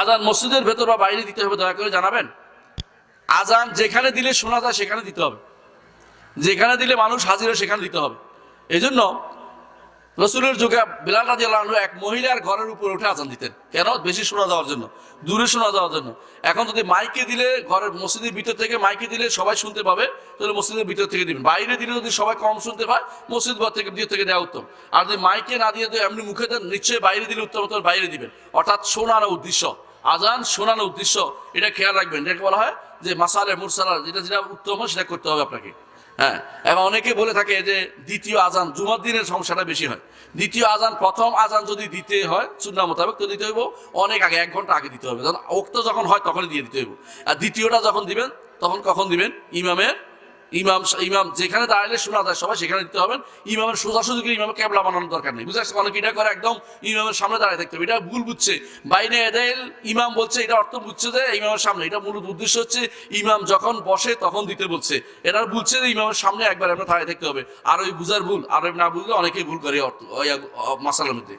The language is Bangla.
আজান মসজিদের ভেতর বা বাইরে দিতে হবে, দয়া করে জানাবেন। আজান যেখানে দিলে শোনা যায় সেখানে দিতে হবে, যেখানে দিলে মানুষ হাজির হয় সেখানে দিতে হবে। এই জন্য রসুলের যুগে বিলাল রাদিয়াল্লাহু আনহু এক মহিলার ঘরের উপর উঠে আজান দিতেন। কেন? বেশি শোনা যাওয়ার জন্য, দূরে শোনা যাওয়ার জন্য। এখন যদি মাইকে দিলে, ঘরের মসজিদের ভিতর থেকে মাইকে দিলে সবাই শুনতে পাবে, তাহলে মসজিদের ভিতর থেকে দিবেন। বাইরে দিলে যদি সবাই কম শুনতে পায়, মসজিদ ঘর থেকে ভিতর থেকে দেওয়া উত্তম। আর যদি মাইকে না দিয়ে এমনি মুখে দেন, নিশ্চয়ই বাইরে দিলে উত্তম, বাইরে দিবেন। অর্থাৎ শোনানো উদ্দেশ্য, আজান শোনানো উদ্দেশ্য, এটা খেয়াল রাখবেন। এটাকে বলা হয় যে মাসালে মুরসালা, যেটা যেটা উত্তম সেটা করতে হবে আপনাকে। হ্যাঁ, এবং অনেকে বলে থাকে যে দ্বিতীয় আজান, জুমার দিনের সমস্যাটা বেশি হয়। দ্বিতীয় আজান, প্রথম আজান যদি দিতে হয় সুন্নাহ মোতাবেক, তো দিতে হইব অনেক আগে, 1 ঘন্টা আগে দিতে হবে। যখন ওক্ত যখন হয় তখনই দিয়ে দিতে হইব। আর দ্বিতীয়টা যখন দিবেন তখন কখন দিবেন? ইমাম যেখানে দাঁড়ালে শোনা যায় সবাই সেখানে দিতে হবে। ইমামের সোজাসুজি করে ইমামের ক্যাবলা বানানোর দরকার নেই, বুঝতে পারছেন? অনেকে এটা করে একদম ইমামের সামনে দাঁড়িয়ে থাকতে হবে, এটা ভুল বুঝছে। বাইনে এদেল ইমাম বলছে, এটা অর্থ বুঝছে যে ইমামের সামনে, এটা মূল উদ্দেশ্য হচ্ছে ইমাম যখন বসে তখন দিতে বলছে। এটা বুঝছে যে ইমামের সামনে একবার আমরা দাঁড়িয়ে থাকতে হবে। আর ওই বুঝার ভুল, আর না বুঝলে অনেকেই ভুল করে অর্থ মাসালার মধ্যে।